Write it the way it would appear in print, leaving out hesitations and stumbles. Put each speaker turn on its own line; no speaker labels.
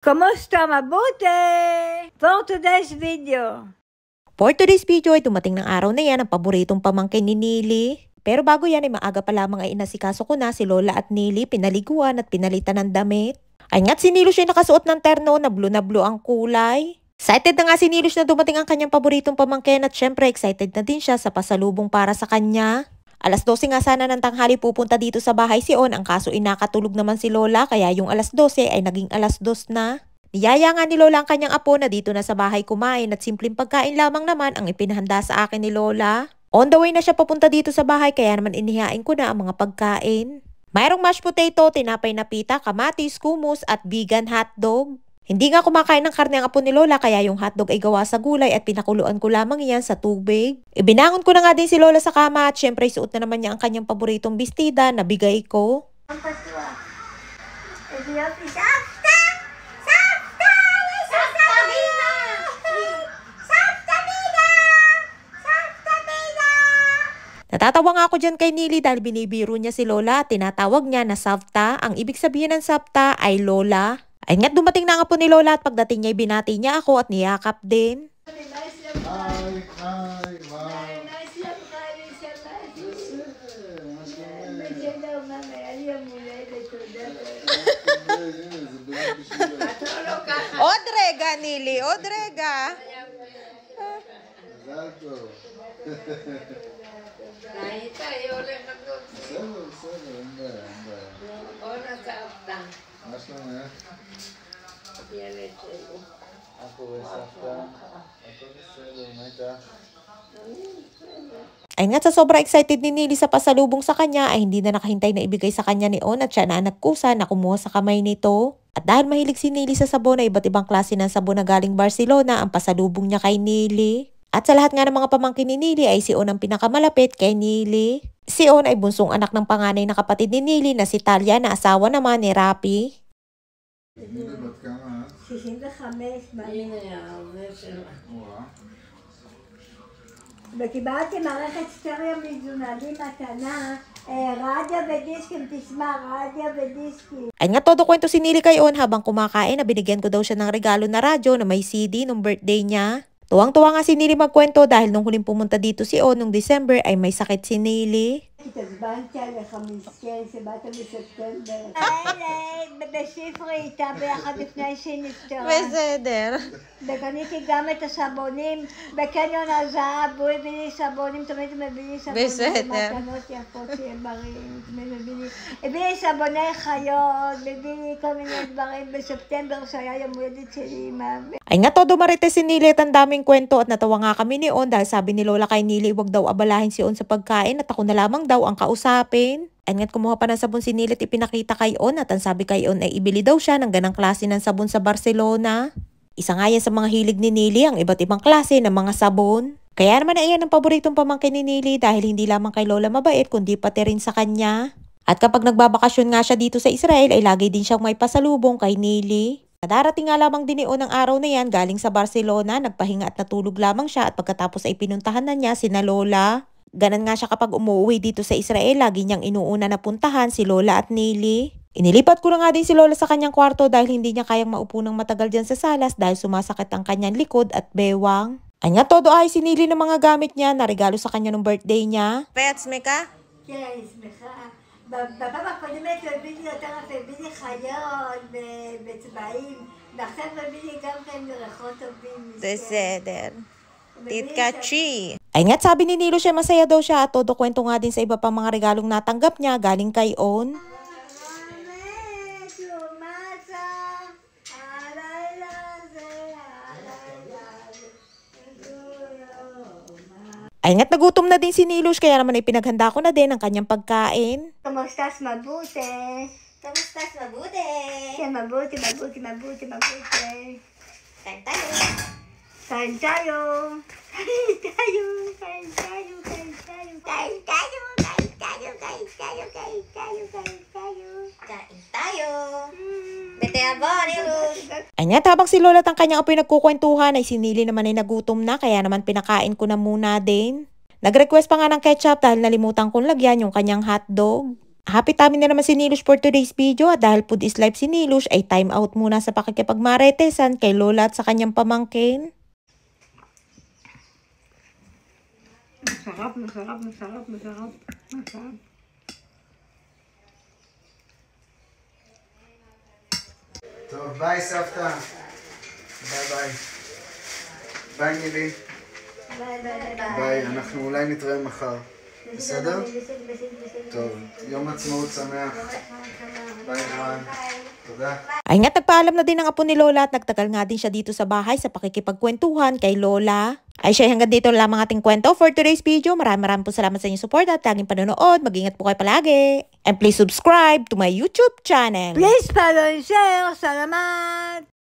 Kumusta? Mabuti! For today's video.
For today's video ay dumating ng araw na yan ang paboritong pamangkin ni Nili. Pero bago yan ay maaga pa lamang ay inasikaso ko na si Lola at Nili, pinaliguan at pinalitan ng damit. Ay nga't si Nilush ay nakasuot ng terno na blue ang kulay. Excited na nga si Nilush na dumating ang kanyang paboritong pamangkin at syempre excited na din siya sa pasalubong para sa kanya. Alas 12 nga sana ng tanghali pupunta dito sa bahay si On, ang kaso inakatulog naman si Lola kaya yung alas 12 ay naging alas 2 na. Niyaya nga ni Lola ang kanyang apo na dito na sa bahay kumain at simpleng pagkain lamang naman ang ipinahanda sa akin ni Lola. On the way na siya papunta dito sa bahay kaya naman inihain ko na ang mga pagkain. Mayroong mashed potato, tinapay na pita, kamatis, kumus at vegan hotdog. Hindi nga kumakain ng karne ang apo ni Lola kaya yung hotdog ay gawa sa gulay at pinakuluan ko lamang yan sa tubig. Ibinangon ko na nga din si Lola sa kama at syempre suot na naman niya ang kanyang paboritong bestida na bigay ko. Natatawa nga ako dyan kay Nili dahil binibiro niya si Lola at tinatawag niya na Savta. Ang ibig sabihin ng Savta ay Lola. Ay nga't dumating na nga po ni Lola at pagdating niya binati niya ako at niyakap din. Odrega, Nili, Odrega. Ay nga sa sobra excited ni Nili sa pasalubong sa kanya ay hindi na nakahintay na ibigay sa kanya ni On at siya na nagkusa na kumuha sa kamay nito. At dahil mahilig si Nili sa sabon ay iba't ibang klase ng sabon na galing Barcelona ang pasalubong niya kay Nili. At sa lahat nga ng mga pamangkin ni Nili ay si On ang pinakamalapit kay Nili. Si On ay bunsong anak ng panganay na kapatid ni Nili na si Talia na asawa naman ni Rapi.
וקיבלתי מערכת סטריאו מזונלי מתנה, רדיו ודיסקים, תשמע רדיו ודיסקים.
Ay nga todo kwento si Nili kay On habang kumakain na binigyan ko daw siya ng regalo na radyo na may CD nung birthday niya. Tuwang-tuwa nga si Nili magkwento dahil nung huling pumunta dito si On nung December ay may sakit si Nili.
התעצבנתי עליך מסכן שבאת בספטמבר. בשיפרי איתה ביחד לפני שהיא נפטרה.
בסדר.
וקניתי גם את הסבונים בקניון הזהב, הוא הביא לי סבונים, תמיד מביא לי סבונים.
בסדר.
מתנות יפות שיהיה בריא, הביא לי סבוני חיות, הביא לי כל מיני דברים בספטמבר שהיה יום הולדת שלי.
Ay nga todo marites si Nili at ang daming kwento at natawa nga kami ni On dahil sabi ni Lola kay Nili wag daw abalahin si On sa pagkain at ako na lamang daw ang kausapin. Ay nga't kumuha pa ng sabon si Nili at ipinakita kay On at ang sabi kay On ay ibili daw siya ng ganang klase ng sabon sa Barcelona. Isa nga yan sa mga hilig ni Nili ang iba't ibang klase ng mga sabon. Kaya naman ay yan ang paboritong pamangkin ni Nili dahil hindi lamang kay Lola mabait kundi pati rin sa kanya. At kapag nagbabakasyon nga siya dito sa Israel ay lagi din siyang may pasalubong kay Nili. Darating nga lamang din ni On ang araw na yan galing sa Barcelona, nagpahinga at natulog lamang siya at pagkatapos ay pinuntahan na niya sina Lola. Ganon nga siya kapag umuwi dito sa Israel, lagi niyang inuuna na puntahan si Lola at Nili. Inilipat ko na nga din si Lola sa kanyang kwarto dahil hindi niya kayang maupo ng matagal dyan sa salas dahil sumasakit ang kanyang likod at bewang. Ay nga todo ay si Nili ng mga gamit niya na regalo sa kanya ng birthday niya. Pets, Mika?
כן, אני שמחה. בפעם הקודמת הוא הביא לי יותר יפה, הביא לי חיות בצבעים, ועכשיו הוא הביא לי גם כן ריחות טובים.
Beseder. Titkachi. Ay nga't sabi ni Nilo siya masaya daw siya at todo kwento nga din sa iba pang mga regalong natanggap niya galing kay On. Ay nga't nagutom na din si Nilush kaya naman ay pinaghanda ko na din ang kanyang pagkain.
Kamustas mabuti?
Kamustas mabuti?
Yan, mabuti.
Kain tayo.
Kain tayo.
Bete aba, Nilush. Ay nga't habang si Lola at ang kanyang apoy nagkukwentuhan ay si Nili naman ay nagutom na kaya naman pinakain ko na muna din. Nag-request pa nga ng ketchup dahil nalimutan kong lagyan yung kanyang hotdog. Happy tummy na naman si Nilush for today's video at dahil food is life si Nilush ay time out muna sa pakikipagmaritesan kay Lola at sa kanyang pamangkin.
Masarap, masarap, masarap, masarap, masarap.
טוב, ביי סבתא. ביי ביי. ביי נילי.
ביי ביי ביי.
ביי, אנחנו אולי נתראה מחר. בסדר? טוב, יום עצמאות שמח. ביי נוען. תודה.
Ay nga't nagpaalam na din ang apo ni Lola at nagtagal nga din siya dito sa bahay sa pakikipagkwentuhan kay Lola. Ay siya, hanggang dito lamang ating kwento for today's video. Maraming po salamat sa inyong support at laging panonood. Mag-ingat po kayo palagi. And please subscribe to my YouTube channel.
Please follow and share. Salamat!